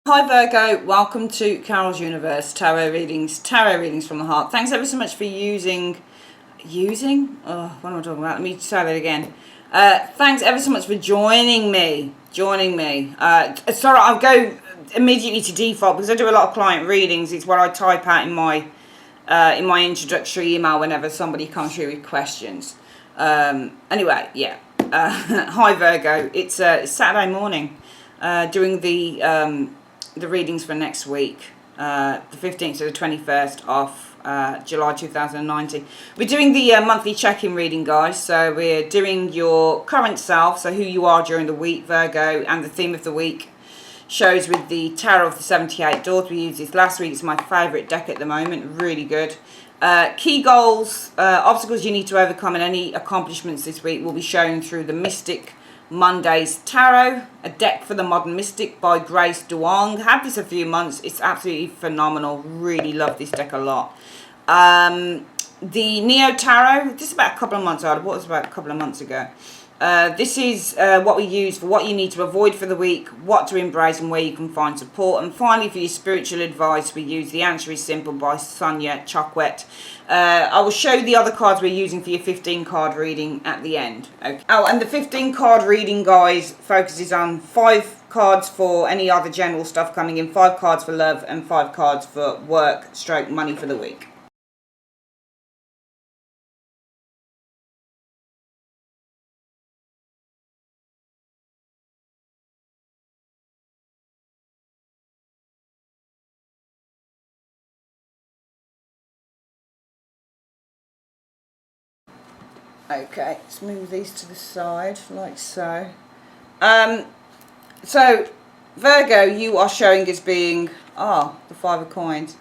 Hi Virgo, welcome to Carol's Universe Tarot readings from the heart. Thanks ever so much for using, oh, what am I talking about? Let me say that again. Thanks ever so much for joining me. Sorry, I'll go immediately to default because I do a lot of client readings. It's what I type out in my introductory email whenever somebody comes through with questions. Anyway, yeah. Hi Virgo, it's Saturday morning. Doing the readings for next week, the 15th to the 21st of July 2019. We're doing the monthly check-in reading, guys. So we're doing your current self, so who you are during the week, Virgo, and the theme of the week shows with the Tarot of the 78 Doors. We used this last week. It's my favourite deck at the moment. Really good. Key goals, obstacles you need to overcome, and any accomplishments this week will be shown through the Mystic Monday's Tarot, a deck for the modern mystic by Grace Duong. Had this a few months. It's absolutely phenomenal. Really love this deck a lot. The Neo Tarot, this is about a couple of months old. I bought this about a couple of months ago. This is what we use for what you need to avoid for the week, what to embrace and where you can find support. And finally, for your spiritual advice, we use The Answer is Simple by Sonia Chokwet. I will show the other cards we're using for your 15 card reading at the end. Okay. Oh, and the 15 card reading, guys, focuses on 5 cards for any other general stuff coming in, 5 cards for love, and 5 cards for work / money for the week. Okay, let's move these to the side, like so. So, Virgo, you are showing as being, the 5 of coins.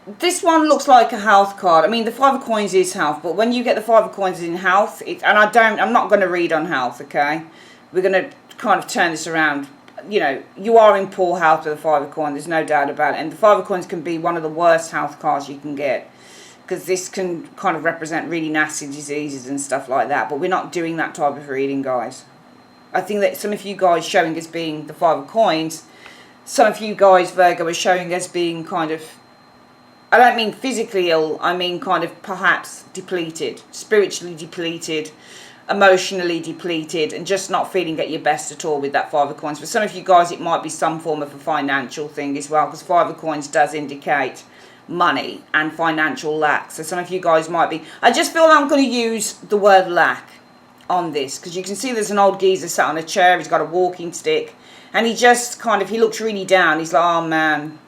This one looks like a health card. I mean, the 5 of coins is health, but when you get the 5 of coins in health, I'm not going to read on health, okay? We're going to kind of turn this around. You know, you are in poor health with the 5 of coins, there's no doubt about it. And the 5 of coins can be one of the worst health cards you can get, because this can kind of represent really nasty diseases and stuff like that. But we're not doing that type of reading, guys. I think that some of you guys showing as being the 5 of coins, some of you guys, Virgo, are showing as being kind of, I don't mean physically ill, I mean kind of perhaps depleted, spiritually depleted, emotionally depleted, and just not feeling at your best at all with that 5 of coins. For some of you guys, it might be some form of a financial thing as well, because 5 of coins does indicate money and financial lack. So some of you guys might be, I just feel I'm going to use the word lack on this, because you can see there's an old geezer sat on a chair, he's got a walking stick, and he just kind of, he looks really down. He's like, oh man,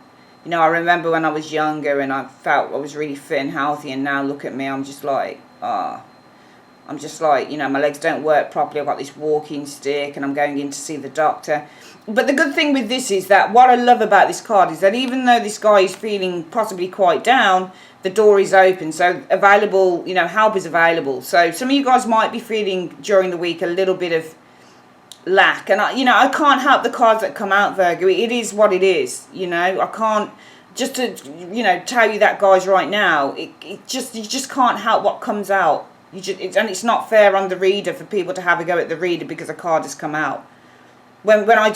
you know, I remember when I was younger and I felt I was really fit and healthy, and now look at me, I'm just like, you know, my legs don't work properly, I've got this walking stick and I'm going in to see the doctor. But the good thing with this is that what I love about this card is that even though this guy is feeling possibly quite down, the door is open. So available, you know, help is available. So some of you guys might be feeling during the week a little bit of lack. And, I can't help the cards that come out, Virgo. It is what it is, you know. I can't, just to, tell you that, guys, right now, you just can't help what comes out. And it's not fair on the reader for people to have a go at the reader because a card has come out. When I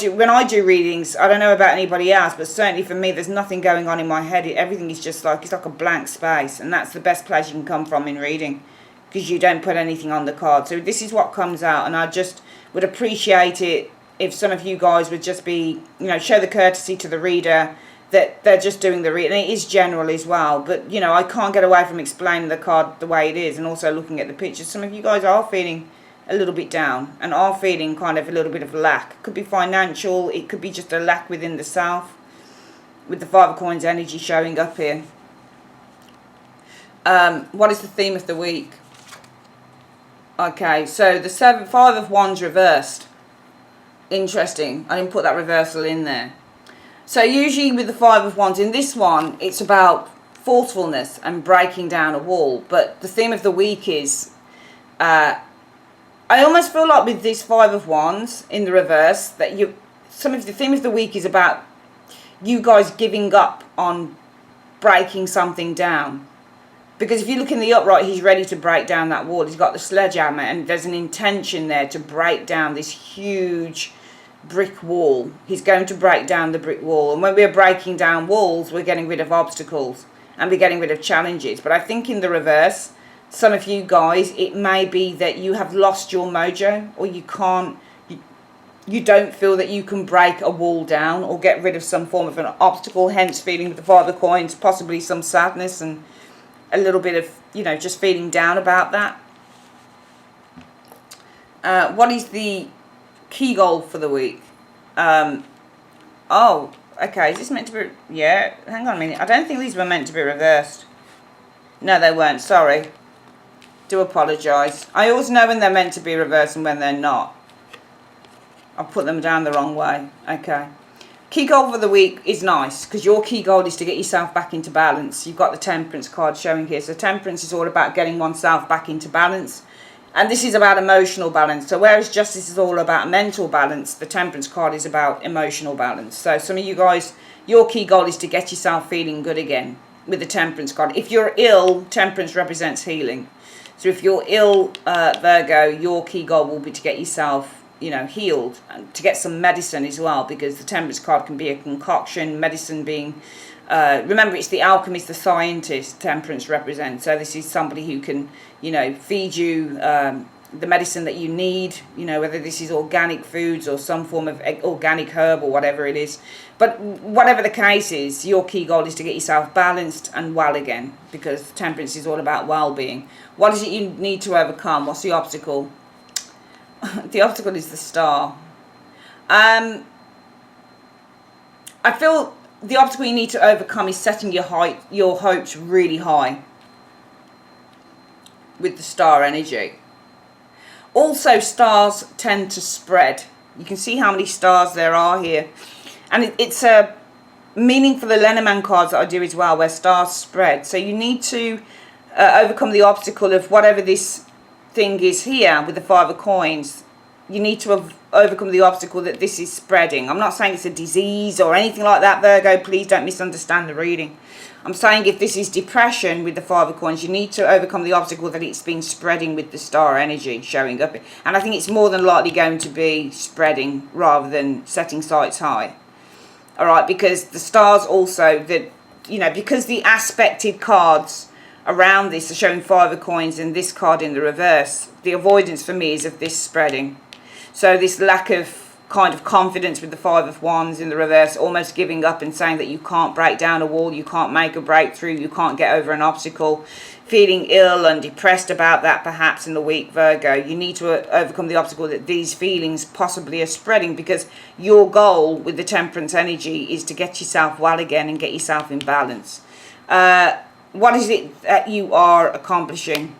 do readings, I don't know about anybody else, but certainly for me, there's nothing going on in my head. Everything is just like, it's like a blank space, and that's the best place you can come from in reading, because you don't put anything on the card. So this is what comes out, and I just would appreciate it if some of you guys would just be, show the courtesy to the reader that they're just doing the reading. It is general as well, but I can't get away from explaining the card the way it is, and also looking at the pictures. Some of you guys are feeling a little bit down and are feeling kind of a little bit of lack. It could be financial, it could be just a lack within the self, with the 5 of coins energy showing up here. What is the theme of the week? Okay, so the 5 of wands reversed. Interesting, I didn't put that reversal in there. So usually with the 5 of wands, in this one, it's about forcefulness and breaking down a wall. But the theme of the week is, I almost feel like with this 5 of wands in the reverse, that the theme of the week is about you guys giving up on breaking something down. Because if you look in the upright, he's ready to break down that wall. He's got the sledgehammer, and there's an intention there to break down this huge brick wall. He's going to break down the brick wall. And when we're breaking down walls, we're getting rid of obstacles and we're getting rid of challenges. But I think in the reverse, some of you guys, it may be that you have lost your mojo, or you don't feel that you can break a wall down or get rid of some form of an obstacle, hence feeling with the Five of Coins, possibly some sadness and a little bit of, you know, just feeling down about that. What is the key goal for the week? Oh, okay, is this meant to be, yeah, hang on a minute, I don't think these were meant to be reversed. No, they weren't, sorry. Do apologise. I always know when they're meant to be reversed and when they're not. I'll put them down the wrong way. Okay. Key goal for the week is nice, because your key goal is to get yourself back into balance. You've got the Temperance card showing here. So Temperance is all about getting oneself back into balance. And this is about emotional balance. So whereas Justice is all about mental balance, the Temperance card is about emotional balance. So some of you guys, your key goal is to get yourself feeling good again with the Temperance card. If you're ill, Temperance represents healing. So if you're ill, Virgo, your key goal will be to get yourself, you know, healed, and to get some medicine as well, because the Temperance card can be a concoction, medicine being, remember, it's the alchemist, the scientist Temperance represents. So this is somebody who can, you know, feed you the medicine that you need, you know, whether this is organic foods or some form of organic herb or whatever it is. But whatever the case is, your key goal is to get yourself balanced and well again, because Temperance is all about well-being. What is it you need to overcome? What's the obstacle? The obstacle is the Star. I feel the obstacle you need to overcome is setting your hopes really high with the Star energy. Also, stars tend to spread. You can see how many stars there are here. And it's a meaning for the Lenormand cards that I do as well, where stars spread. So you need to overcome the obstacle of whatever this thing is here with the Five of Coins. You need to overcome the obstacle that this is spreading. I'm not saying it's a disease or anything like that, Virgo. Please don't misunderstand the reading. I'm saying if this is depression with the Five of Coins, you need to overcome the obstacle that it's been spreading with the Star energy showing up. And I think it's more than likely going to be spreading rather than setting sights high. All right, because the stars also, you know, because the aspected cards around this are showing Five of Coins and this card in the reverse, the avoidance for me is of this spreading. So this lack of kind of confidence with the Five of Wands in the reverse, almost giving up and saying that you can't break down a wall, you can't make a breakthrough, you can't get over an obstacle, feeling ill and depressed about that perhaps in the week, Virgo. You need to overcome the obstacle that these feelings possibly are spreading, because your goal with the Temperance energy is to get yourself well again and get yourself in balance. What is it that you are accomplishing?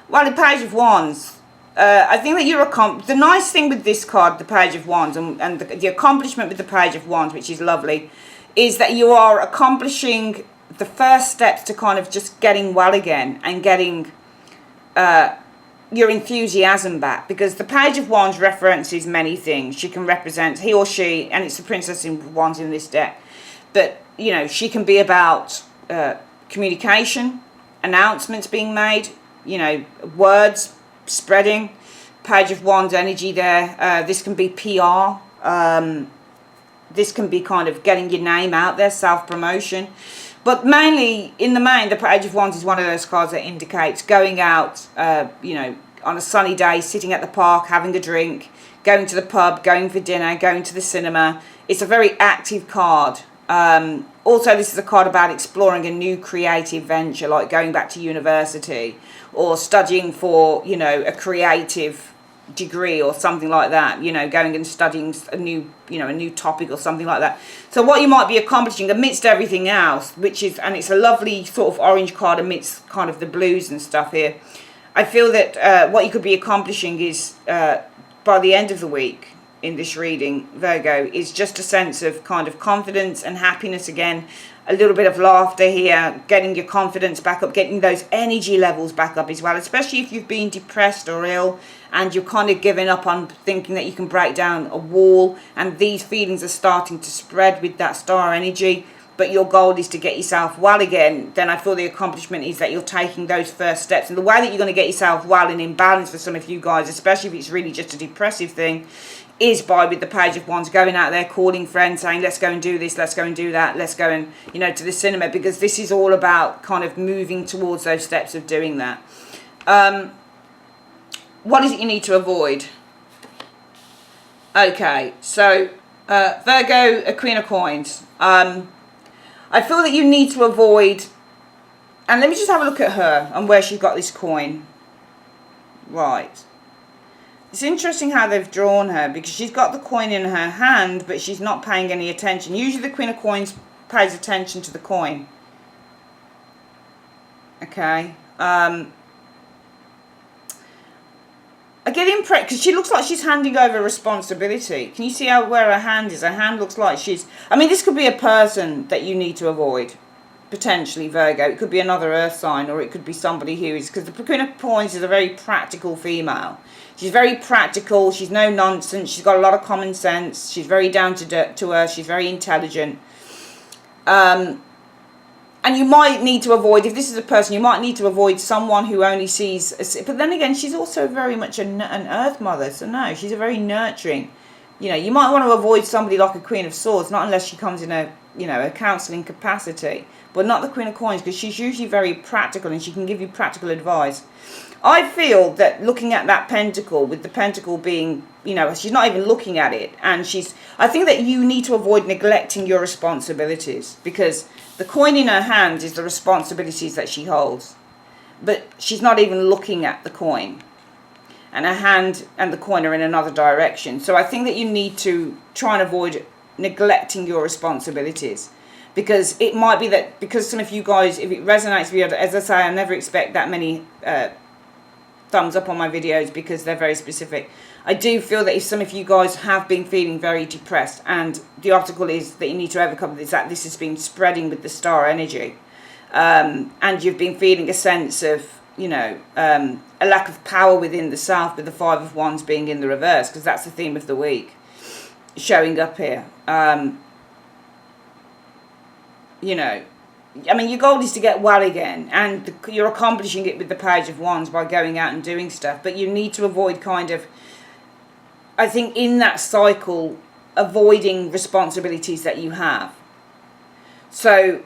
Well, the Page of Wands. I think that you're the nice thing with this card, the Page of Wands, and the accomplishment with the Page of Wands, which is lovely, is that you are accomplishing the first steps to kind of just getting well again and getting your enthusiasm back, because the Page of Wands references many things. She can represent he or she, and it's the Princess of Wands in this deck, but you know, she can be about communication, announcements being made, you know, words spreading. Page of Wands energy there. This can be PR. This can be kind of getting your name out there, self-promotion. But mainly, in the main, the Page of Wands is one of those cards that indicates going out, you know, on a sunny day, sitting at the park, having a drink, going to the pub, going for dinner, going to the cinema. It's a very active card. Also, this is a card about exploring a new creative venture, like going back to university or studying for, you know, a creative degree or something like that, you know, going and studying a new, you know, a new topic or something like that. So what you might be accomplishing amidst everything else, which is, and it's a lovely sort of orange card amidst kind of the blues and stuff here. I feel that what you could be accomplishing is, by the end of the week, in this reading, Virgo, is just a sense of kind of confidence and happiness again, a little bit of laughter here, getting your confidence back up, getting those energy levels back up as well, especially if you've been depressed or ill and you're kind of giving up on thinking that you can break down a wall, and these feelings are starting to spread with that Star energy. but your goal is to get yourself well again, then I feel the accomplishment is that you're taking those first steps. And the way that you're going to get yourself well and in balance for some of you guys, especially if it's really just a depressive thing, is by, with the Page of Wands, going out there, calling friends, saying, let's go and do this, let's go and do that, let's go and, you know, to the cinema, because this is all about kind of moving towards those steps of doing that. What is it you need to avoid? Okay, so Virgo, a Queen of Coins. I feel that you need to avoid, and let me just have a look at her and where she's got this coin. Right. It's interesting how they've drawn her, because she's got the coin in her hand, but she's not paying any attention. Usually the Queen of Coins pays attention to the coin. Okay. I get impressed because she looks like she's handing over responsibility. Can you see how where her hand is? Her hand looks like she's... I mean, this could be a person that you need to avoid, potentially, Virgo. It could be another earth sign, or it could be somebody who is... Because the Queen of Coins is a very practical female. She's very practical. She's no nonsense. She's got a lot of common sense. She's very down to earth. She's very intelligent. And you might need to avoid, if this is a person, you might need to avoid someone who only sees... But then again, she's also very much an earth mother. So no, she's a very nurturing... You know, you might want to avoid somebody like a Queen of Swords, not unless she comes in a, you know, a counselling capacity. But not the Queen of Coins, because she's usually very practical and she can give you practical advice. I feel that looking at that pentacle, with the pentacle being, you know, she's not even looking at it. And she's... I think that you need to avoid neglecting your responsibilities, because the coin in her hand is the responsibilities that she holds. But she's not even looking at the coin. And her hand and the coin are in another direction. So I think that you need to try and avoid neglecting your responsibilities. Because it might be that, because some of you guys, if it resonates with you, as I say, I never expect that many thumbs up on my videos because they're very specific. I do feel that if some of you guys have been feeling very depressed, and the article is that you need to overcome this, that this has been spreading with the star energy, and you've been feeling a sense of, you know, a lack of power within the self, with the Five of Wands being in the reverse, because that's the theme of the week showing up here. You know, I mean, your goal is to get well again, and you're accomplishing it with the Page of Wands by going out and doing stuff, but you need to avoid kind of, I think, in that cycle, avoiding responsibilities that you have. So,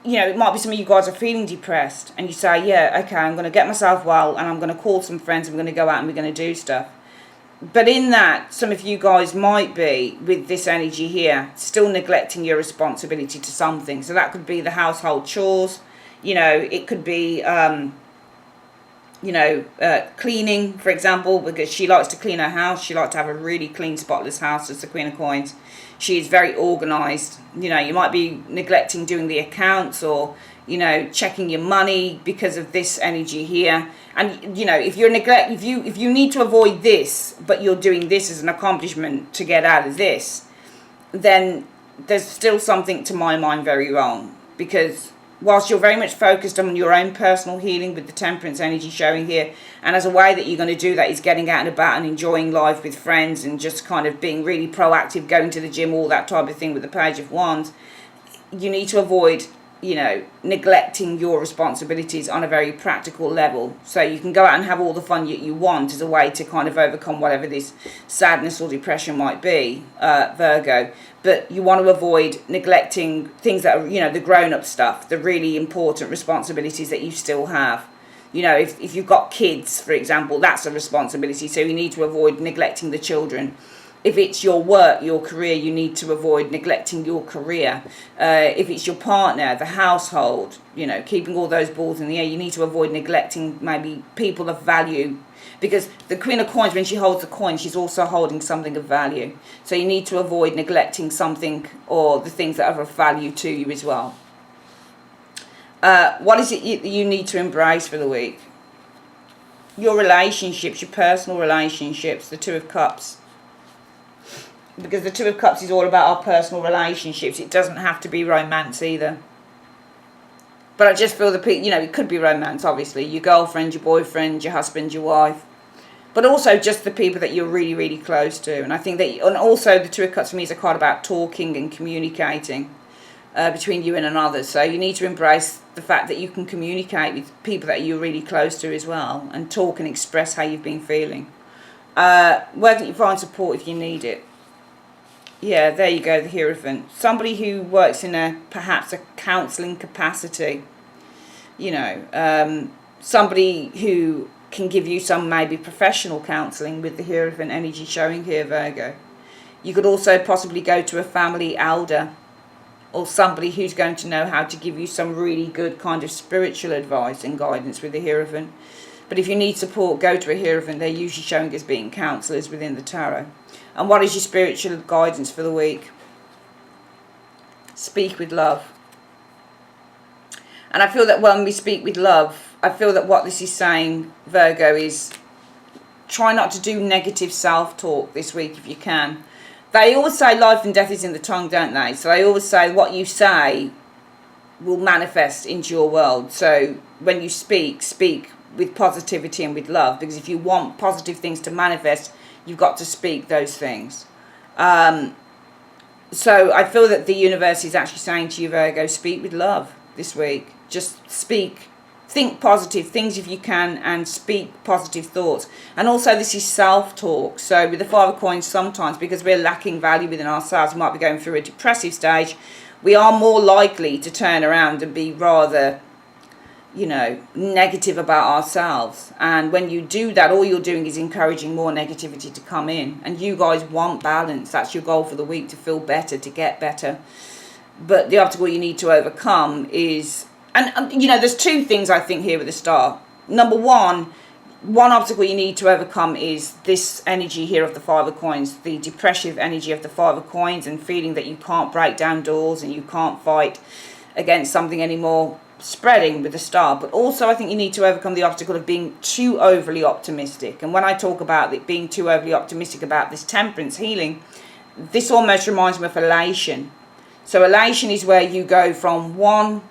you know, it might be some of you guys are feeling depressed and you say, yeah, okay, I'm going to get myself well and I'm going to call some friends and we're going to go out and we're going to do stuff. But in that, some of you guys might be, with this energy here, still neglecting your responsibility to something. So that could be the household chores, you know, it could be, you know, cleaning, for example, because she likes to clean her house. She likes to have a really clean, spotless house as the Queen of Coins. She is very organised. You know, you might be neglecting doing the accounts, or, you know, checking your money because of this energy here. And, you know, if you're if you need to avoid this, but you're doing this as an accomplishment to get out of this, then there's still something, to my mind, very wrong. Because whilst you're very much focused on your own personal healing with the Temperance energy showing here, and as a way that you're going to do that is getting out and about and enjoying life with friends and just kind of being really proactive, going to the gym, all that type of thing with the Page of Wands, you need to avoid, you know, neglecting your responsibilities on a very practical level. So you can go out and have all the fun you want as a way to kind of overcome whatever this sadness or depression might be, Virgo. But you want to avoid neglecting things that are, you know, the grown-up stuff, the really important responsibilities that you still have. You know, if you've got kids, for example, that's a responsibility. So you need to avoid neglecting the children. If it's your work, your career, you need to avoid neglecting your career. If it's your partner, the household, you know, keeping all those balls in the air, you need to avoid neglecting maybe people of value. Because the Queen of Coins, when she holds the coin, she's also holding something of value. So you need to avoid neglecting something or the things that are of value to you as well. What is it you need to embrace for the week? Your relationships, your personal relationships, the Two of Cups. Because the Two of Cups is all about our personal relationships. It doesn't have to be romance either. But I just feel you know, it could be romance, obviously. Your girlfriend, your boyfriend, your husband, your wife. But also just the people that you're really, really close to. And I think that, and also the Two of Cups for me is a card about talking and communicating. between you and another. So you need to embrace the fact that you can communicate with people that you're really close to as well, and talk and express how you've been feeling. Where can you find support if you need it? Yeah, there you go, the Hierophant. Somebody who works in perhaps a counselling capacity. You know, somebody who can give you some maybe professional counselling with the Hierophant energy showing here, Virgo. You could also possibly go to a family elder, or somebody who's going to know how to give you some really good kind of spiritual advice and guidance with the Hierophant. But if you need support, go to a Hierophant. They're usually showing as being counsellors within the tarot. And what is your spiritual guidance for the week? Speak with love. And I feel that when we speak with love, I feel that what this is saying, Virgo, is try not to do negative self-talk this week if you can. They always say life and death is in the tongue, don't they? So they always say what you say will manifest into your world. So when you speak, speak with positivity and with love, because if you want positive things to manifest, you've got to speak those things. So I feel that the universe is actually saying to you, Virgo, speak with love this week. Just speak. Think positive things if you can, and speak positive thoughts. And also this is self-talk. So with the Five of Coins, sometimes because we're lacking value within ourselves, we might be going through a depressive stage, we are more likely to turn around and be rather, you know, negative about ourselves. And when you do that, all you're doing is encouraging more negativity to come in. And you guys want balance. That's your goal for the week, to feel better, to get better. But the obstacle you need to overcome is... And, you know, there's two things I think here with the Star. Number one obstacle you need to overcome is this energy here of the Five of Coins, the depressive energy of the Five of Coins, and feeling that you can't break down doors and you can't fight against something anymore, spreading with the Star. But also I think you need to overcome the obstacle of being too overly optimistic. And when I talk about it being too overly optimistic about this temperance healing, this almost reminds me of elation. So elation is where you go from one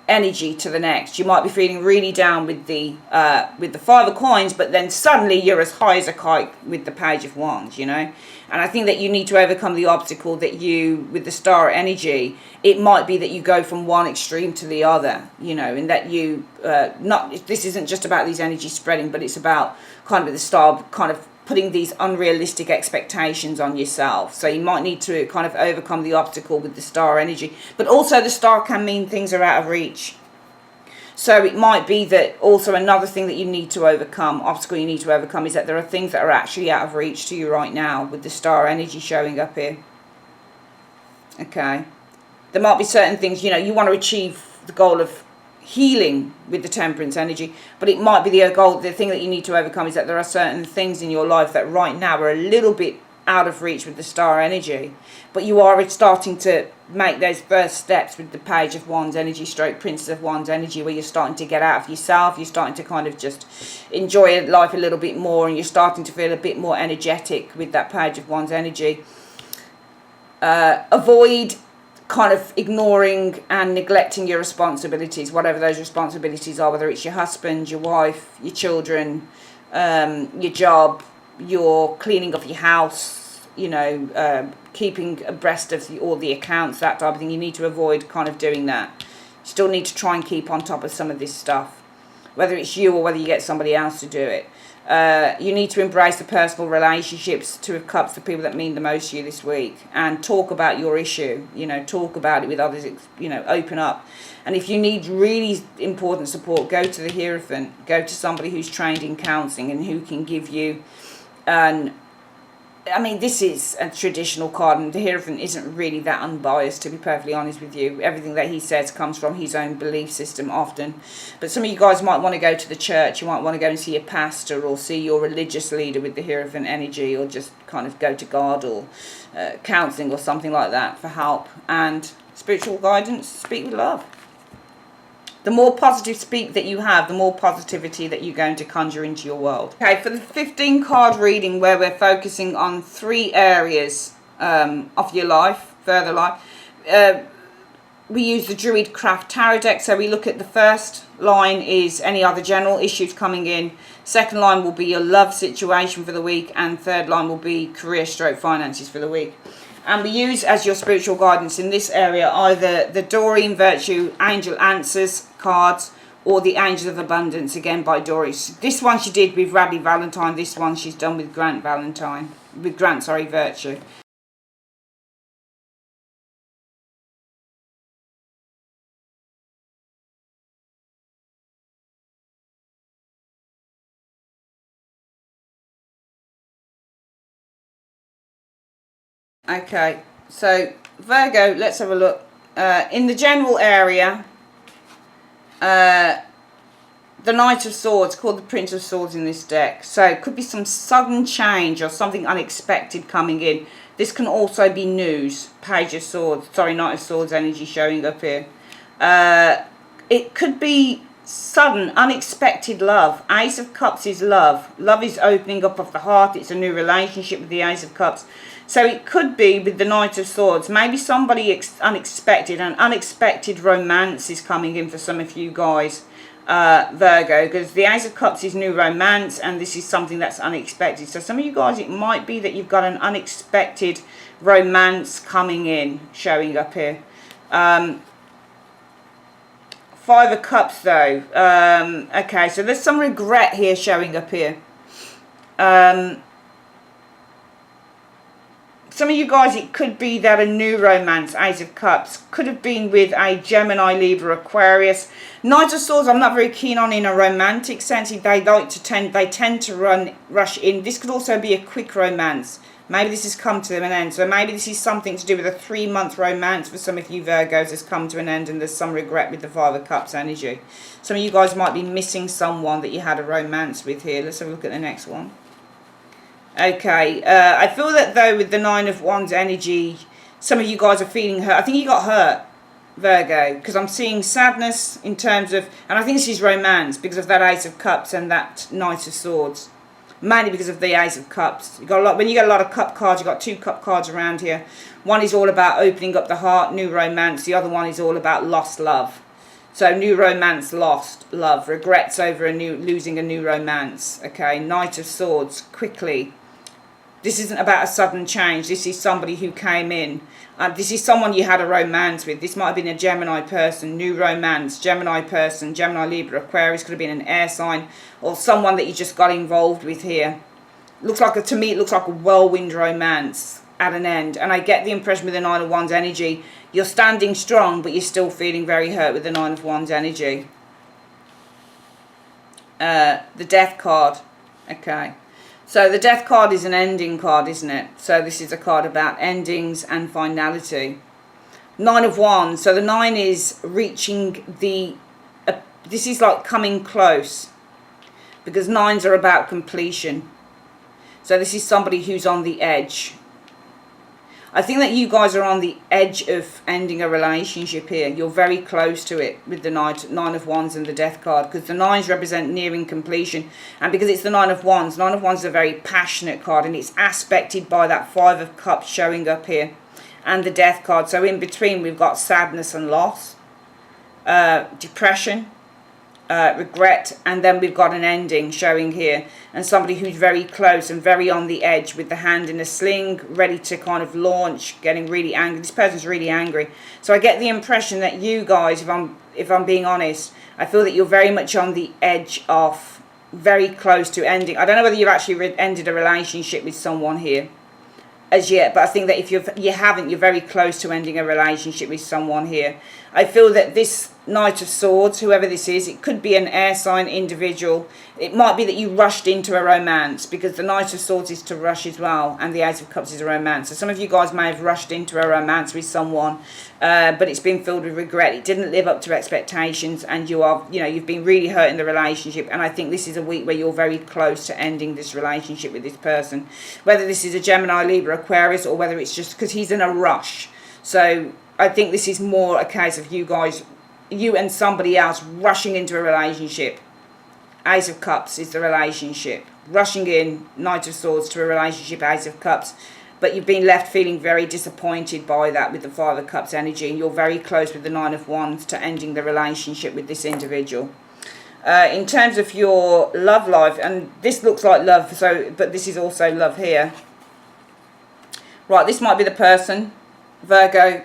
energy to the next. You might be feeling really down with the Five of Coins, but then suddenly you're as high as a kite with the Page of Wands, you know. And I think that you need to overcome the obstacle that you, with the Star energy, it might be that you go from one extreme to the other, you know, and that you this isn't just about these energies spreading, but it's about kind of the Star kind of putting these unrealistic expectations on yourself. So you might need to kind of overcome the obstacle with the Star energy. But also the Star can mean things are out of reach. So it might be that also another thing that you need to overcome, obstacle you need to overcome, is that there are things that are actually out of reach to you right now with the Star energy showing up here. Okay. There might be certain things, you know, you want to achieve the goal of healing with the Temperance energy, but it might be the thing that you need to overcome is that there are certain things in your life that right now are a little bit out of reach with the Star energy, but you are starting to make those first steps with the Page of Wands energy stroke Princess of Wands energy, where you're starting to get out of yourself, you're starting to kind of just enjoy life a little bit more, and you're starting to feel a bit more energetic with that Page of Wands energy. Avoid kind of ignoring and neglecting your responsibilities, whatever those responsibilities are, whether it's your husband, your wife, your children, your job, your cleaning of your house, you know, keeping abreast of all the accounts, that type of thing. You need to avoid kind of doing that. You still need to try and keep on top of some of this stuff, whether it's you or whether you get somebody else to do it. You need to embrace the personal relationships, Two of Cups, the people that mean the most to you this week, and talk about your issue, you know, talk about it with others, you know, open up. And if you need really important support, go to the Hierophant, go to somebody who's trained in counselling and who can give you I mean, this is a traditional card, and the Hierophant isn't really that unbiased, to be perfectly honest with you. Everything that he says comes from his own belief system often. But some of you guys might want to go to the church. You might want to go and see a pastor or see your religious leader with the Hierophant energy, or just kind of go to God or counselling or something like that for help. And spiritual guidance, speak with love. The more positive speak that you have, the more positivity that you're going to conjure into your world. Okay, for the 15 card reading, where we're focusing on 3 areas of your life, further life, we use the Druid Craft Tarot deck. So we look at the first line is any other general issues coming in. Second line will be your love situation for the week. And third line will be career stroke finances for the week. And we use as your spiritual guidance in this area either the Doreen Virtue Angel Answers cards or the Angel of Abundance, again by Doris. This one she did with Rabbi Valentine. This one she's done with Grant Valentine. With Grant, sorry, Virtue. Okay, so Virgo, let's have a look. In the general area, the Knight of Swords, called the Prince of Swords in this deck. So it could be some sudden change or something unexpected coming in. This can also be news. Page of Swords, sorry, Knight of Swords energy showing up here. It could be sudden, unexpected love. Ace of Cups is love. Love is opening up of the heart. It's a new relationship with the Ace of Cups. So it could be with the Knight of Swords. Maybe somebody unexpected, an unexpected romance is coming in for some of you guys, Virgo. Because the Ace of Cups is new romance and this is something that's unexpected. So some of you guys, it might be that you've got an unexpected romance coming in, showing up here. Five of Cups though. Okay, so there's some regret here showing up here. Some of you guys, it could be that a new romance, Ace of Cups, could have been with a Gemini, Libra, Aquarius. Knight of Swords, I'm not very keen on in a romantic sense. They tend to rush in. This could also be a quick romance. Maybe this has come to an end. So maybe this is something to do with a 3-month romance for some of you Virgos has come to an end and there's some regret with the Five of Cups energy. Some of you guys might be missing someone that you had a romance with here. Let's have a look at the next one. Okay, I feel that though with the Nine of Wands energy, some of you guys are feeling hurt. I think you got hurt, Virgo, because I'm seeing sadness in terms of, and I think this is romance because of that Ace of Cups and that Knight of Swords. Mainly because of the Ace of Cups. You got a lot. When you get a lot of cup cards, you've got 2 cup cards around here. One is all about opening up the heart, new romance. The other one is all about lost love. So new romance, lost love, regrets over losing a new romance. Okay, Knight of Swords, quickly. This isn't about a sudden change. This is somebody who came in. This is someone you had a romance with. This might have been a Gemini person, new romance, Gemini person, Gemini, Libra, Aquarius, could have been an air sign, or someone that you just got involved with here. Looks like to me, it looks like a whirlwind romance at an end. And I get the impression with the Nine of Wands energy, you're standing strong, but you're still feeling very hurt with the Nine of Wands energy. The Death card. Okay. So the Death card is an ending card, isn't it? So this is a card about endings and finality. Nine of Wands. So the 9 is reaching the... this is like coming close. Because 9s are about completion. So this is somebody who's on the edge. I think that you guys are on the edge of ending a relationship here. You're very close to it with the Nine of Wands and the Death card. Because the 9s represent nearing completion. And because it's the Nine of Wands is a very passionate card. And it's aspected by that Five of Cups showing up here. And the Death card. So in between we've got sadness and loss. Depression. Regret, and then we've got an ending showing here, and somebody who's very close and very on the edge with the hand in a sling, ready to kind of launch, getting really angry. This person's really angry. So I get the impression that you guys, if I'm being honest, I feel that you're very much on the edge of, very close to ending. I don't know whether you've actually ended a relationship with someone here as yet, but I think that if you haven't, you're very close to ending a relationship with someone here. I feel that this Knight of Swords, whoever this is, it could be an air sign individual. It might be that you rushed into a romance, because the Knight of Swords is to rush as well, and the Ace of Cups is a romance. So some of you guys may have rushed into a romance with someone, but it's been filled with regret. It didn't live up to expectations, and you've been really hurt in the relationship. And I think this is a week where you're very close to ending this relationship with this person, whether this is a Gemini, Libra, Aquarius, or whether it's just because he's in a rush. So I think this is more a case of you guys, you and somebody else rushing into a relationship. Ace of Cups is the relationship. Rushing in, Knight of Swords to a relationship, Ace of Cups. But you've been left feeling very disappointed by that with the Five of Cups energy. And you're very close with the Nine of Wands to ending the relationship with this individual. In terms of your love life, and this looks like love, but this is also love here. Right, this might be the person, Virgo.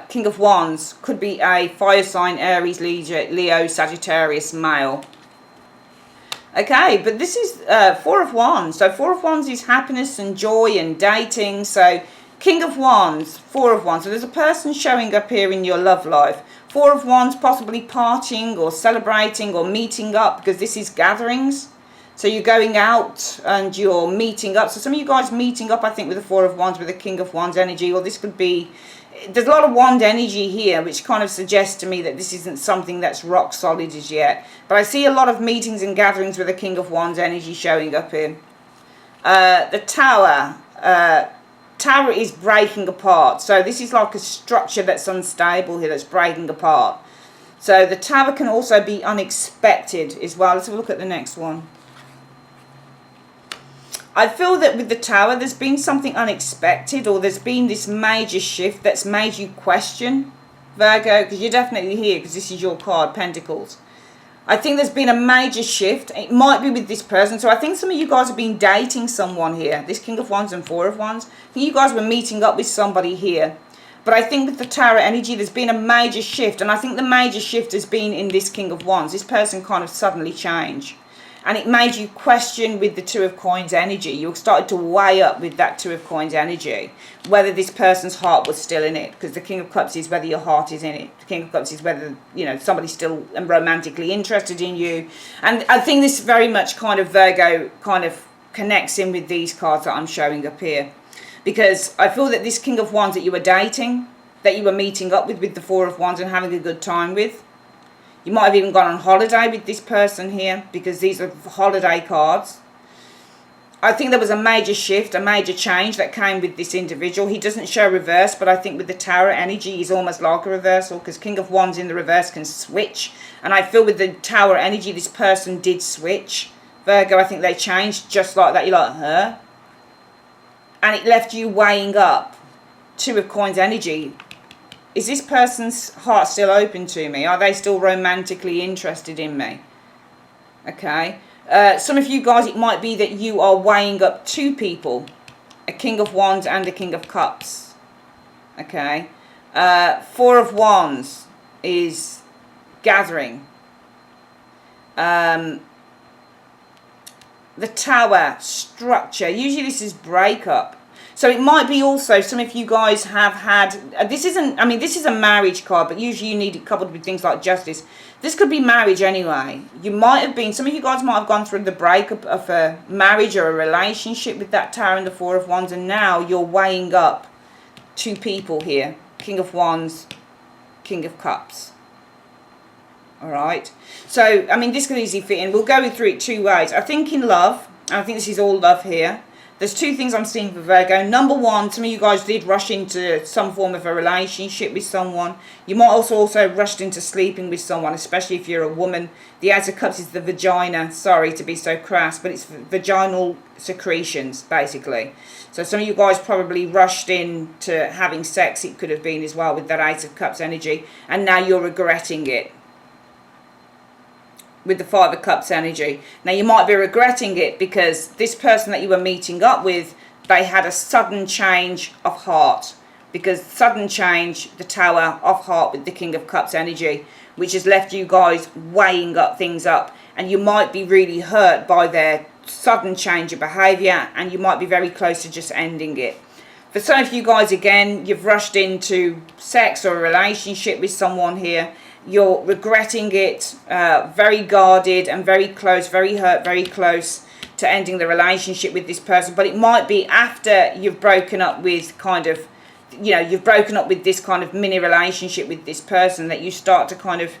King of Wands could be a fire sign, Aries, Leo, Sagittarius, male. Okay, but this is Four of Wands. So Four of Wands is happiness and joy and dating. So King of Wands, Four of Wands. So there's a person showing up here in your love life. Four of Wands, possibly partying or celebrating or meeting up, because this is gatherings. So you're going out and you're meeting up. So some of you guys meeting up, I think, with the Four of Wands, with the King of Wands energy. Or this could be, there's a lot of wand energy here, which kind of suggests to me that this isn't something that's rock solid as yet. But I see a lot of meetings and gatherings with the King of Wands energy showing up here. The Tower. Tower is breaking apart. So this is like a structure that's unstable here, that's breaking apart. So the Tower can also be unexpected as well. Let's have a look at the next one. I feel that with the Tower, there's been something unexpected, or there's been this major shift that's made you question, Virgo, because you're definitely here, because this is your card, Pentacles. I think there's been a major shift. It might be with this person. So I think some of you guys have been dating someone here. This King of Wands and Four of Wands. I think you guys were meeting up with somebody here. But I think with the Tower energy, there's been a major shift. And I think the major shift has been in this King of Wands. This person kind of suddenly changed. And it made you question with the Two of Coins energy. You started to weigh up with that Two of Coins energy whether this person's heart was still in it. Because the King of Cups is whether your heart is in it. The King of Cups is whether, you know, somebody's still romantically interested in you. And I think this very much kind of Virgo kind of connects in with these cards that I'm showing up here. Because I feel that this King of Wands that you were dating, that you were meeting up with the Four of Wands and having a good time with. You might have even gone on holiday with this person here, because these are holiday cards. I think there was a major shift, a major change that came with this individual. He doesn't show reverse, but I think with the Tower energy, he's almost like a reversal, because King of Wands in the reverse can switch. And I feel with the Tower energy, this person did switch. Virgo, I think they changed just like that. You're like, huh? And it left you weighing up. Two of Coins energy. Is this person's heart still open to me? Are they still romantically interested in me? Okay. Some of you guys, it might be that you are weighing up two people. A King of Wands and a King of Cups. Okay. Four of Wands is gathering. The Tower, structure. Usually this is breakup. So it might be also some of you guys have had, this isn't, I mean, this is a marriage card, but usually you need it coupled with things like justice. This could be marriage anyway. You might have been, some of you guys might have gone through the breakup of a marriage or a relationship with that Tower and the Four of Wands, and now you're weighing up two people here. King of Wands, King of Cups. Alright. So, I mean, this could easily fit in. We'll go through it two ways. I think in love, and I think this is all love here. There's two things I'm seeing for Virgo. Number one, some of you guys did rush into some form of a relationship with someone. You might also rushed into sleeping with someone, especially if you're a woman. The Ace of Cups is the vagina. Sorry to be so crass, but it's vaginal secretions, basically. So some of you guys probably rushed into having sex, it could have been as well, with that Ace of Cups energy. And now you're regretting it. With the Five of Cups energy. Now you might be regretting it because this person that you were meeting up with, they had a sudden change of heart. Because sudden change, the Tower of Heart with the King of Cups energy, which has left you guys weighing up things up. And you might be really hurt by their sudden change of behaviour, and you might be very close to just ending it. For some of you guys, again, you've rushed into sex or a relationship with someone here. You're regretting it, very guarded and very close, very hurt, very close to ending the relationship with this person. But it might be after you've broken up with kind of, you know, you've broken up with this kind of mini relationship with this person that you start to kind of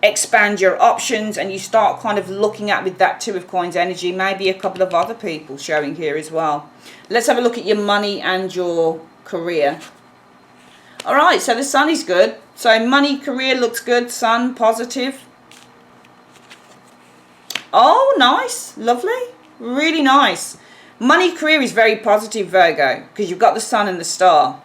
expand your options, and you start kind of looking at, with that Two of Coins energy, maybe a couple of other people showing here as well. Let's have a look at your money and your career. All right, so the Sun is good. So money, career looks good. Sun, positive. Oh, nice. Lovely. Really nice. Money, career is very positive, Virgo, because you've got the Sun and the Star.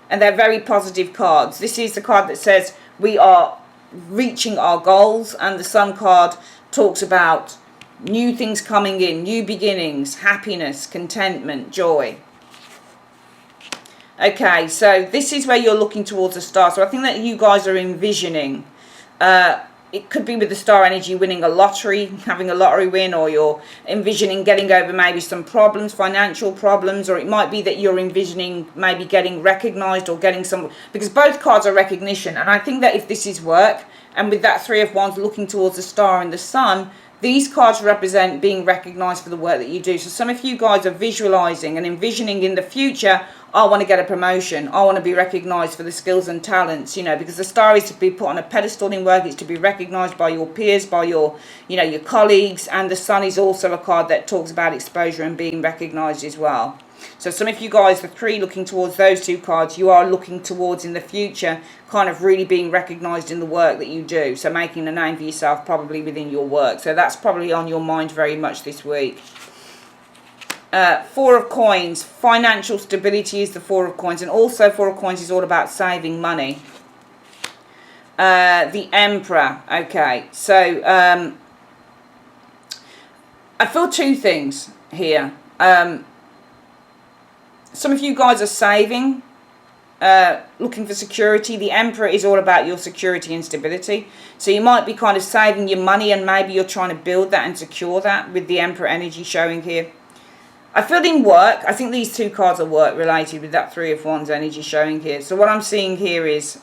And they're very positive cards. This is the card that says we are reaching our goals. And the Sun card talks about new things coming in, new beginnings, happiness, contentment, joy. Okay, so this is where you're looking towards the star. So I think that you guys are envisioning, it could be with the star energy winning a lottery, having a lottery win, or you're envisioning getting over maybe some problems, financial problems, or it might be that you're envisioning maybe getting recognized or getting some, because both cards are recognition. And I think that if this is work, and with that Three of Wands looking towards the star and the sun, these cards represent being recognized for the work that you do. So some of you guys are visualizing and envisioning in the future, I want to get a promotion. I want to be recognized for the skills and talents, you know, because the star is to be put on a pedestal in work. It's to be recognized by your peers, by your, you know, your colleagues. And the sun is also a card that talks about exposure and being recognized as well. So some of you guys, the three looking towards those two cards, you are looking towards in the future kind of really being recognized in the work that you do. So making a name for yourself probably within your work. So that's probably on your mind very much this week. Four of Coins, financial stability is the Four of Coins. And also Four of Coins is all about saving money. The Emperor. Okay, so I feel two things here. Some of you guys are saving, looking for security. The Emperor is all about your security and stability. So you might be kind of saving your money, and maybe you're trying to build that and secure that with the Emperor energy showing here. I feel in work, I think these two cards are work related with that Three of Wands energy showing here. So what I'm seeing here is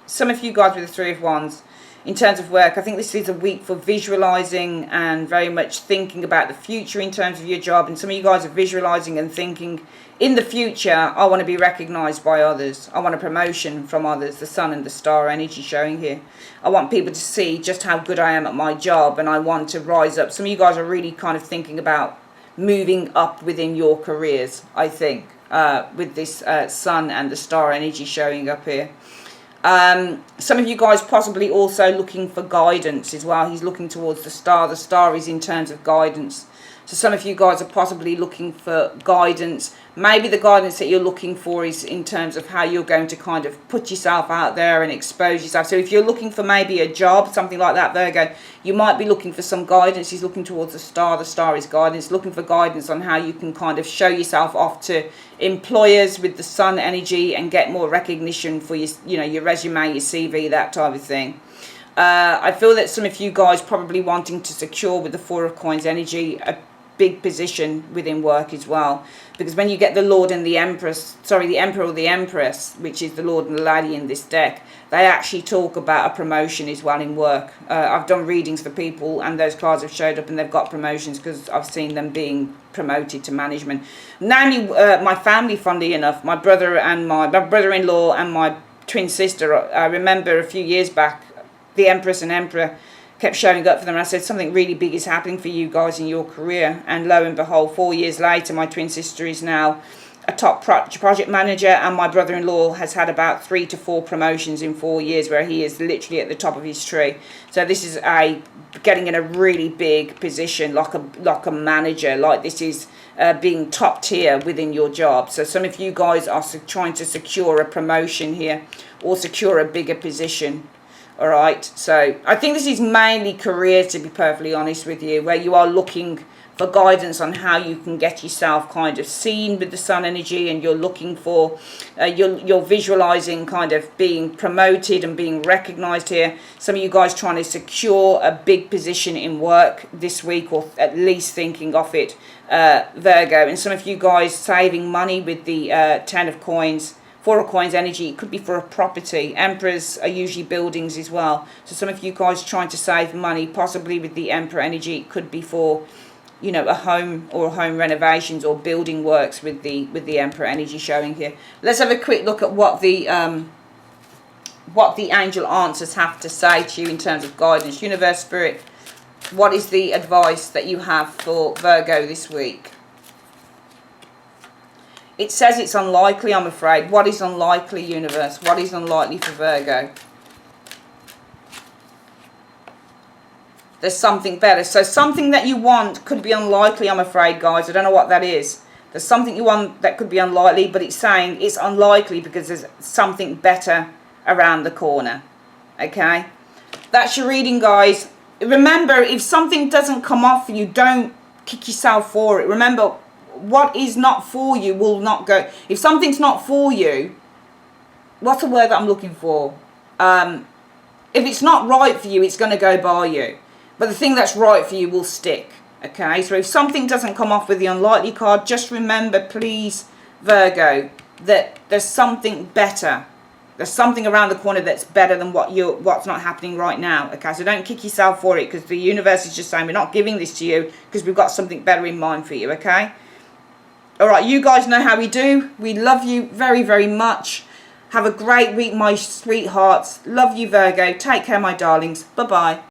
some of you guys with the Three of Wands, in terms of work, I think this is a week for visualizing and very much thinking about the future in terms of your job. And some of you guys are visualizing and thinking, in the future, I want to be recognized by others. I want a promotion from others, the sun and the star energy showing here. I want people to see just how good I am at my job, and I want to rise up. Some of you guys are really kind of thinking about moving up within your careers, I think, with this sun and the star energy showing up here. Some of you guys possibly also looking for guidance as well. He's looking towards the star. The star is in terms of guidance. So some of you guys are possibly looking for guidance. Maybe the guidance that you're looking for is in terms of how you're going to kind of put yourself out there and expose yourself. So if you're looking for maybe a job, something like that, Virgo, you might be looking for some guidance. He's looking towards the star. The star is guidance, looking for guidance on how you can kind of show yourself off to employers with the sun energy and get more recognition for your, you know, your resume, your CV, that type of thing. I feel that some of you guys probably wanting to secure with the Four of Coins energy a big position within work as well, because when you get the Lord and the Empress, sorry, the Emperor or the Empress, which is the Lord and the Lady in this deck, they actually talk about a promotion as well in work. I've done readings for people and those cards have showed up and they've got promotions because I've seen them being promoted to management. Namely, my family, funnily enough, my brother and my brother-in-law and my twin sister, I remember a few years back, the Empress and Emperor kept showing up for them. And I said, something really big is happening for you guys in your career. And lo and behold, 4 years later, my twin sister is now a top project manager, and my brother-in-law has had about 3 to 4 promotions in 4 years, where he is literally at the top of his tree. So this is getting in a really big position, like a manager. Like this is being top tier within your job. So some of you guys are trying to secure a promotion here or secure a bigger position. All right, so I think this is mainly career, to be perfectly honest with you, where you are looking for guidance on how you can get yourself kind of seen with the sun energy, and you're looking for, you're visualizing kind of being promoted and being recognized here. Some of you guys trying to secure a big position in work this week, or at least thinking of it, Virgo. And some of you guys saving money with the Ten of Coins. Four of Coins energy, it could be for a property. Emperors are usually buildings as well. So some of you guys trying to save money, possibly with the Emperor energy, it could be for, you know, a home or home renovations or building works with the Emperor energy showing here. Let's have a quick look at what the angel answers have to say to you in terms of guidance. Universe, Spirit, what is the advice that you have for Virgo this week? It says it's unlikely, I'm afraid. What is unlikely, universe? What is unlikely for Virgo? There's something better. So something that you want could be unlikely, I'm afraid, guys. I don't know what that is. There's something you want that could be unlikely, but it's saying it's unlikely because there's something better around the corner. Okay? That's your reading, guys. Remember, if something doesn't come off for you, don't kick yourself for it. Remember, what is not for you will not go. If something's not for you, what's the word that I'm looking for? If it's not right for you, it's going to go by you. But the thing that's right for you will stick. Okay, so if something doesn't come off with the unlikely card, just remember, please, Virgo, that there's something better. There's something around the corner that's better than what's not happening right now. Okay, so don't kick yourself for it, because the universe is just saying we're not giving this to you because we've got something better in mind for you. Okay. All right, you guys know how we do. We love you very, very much. Have a great week, my sweethearts. Love you, Virgo. Take care, my darlings. Bye-bye.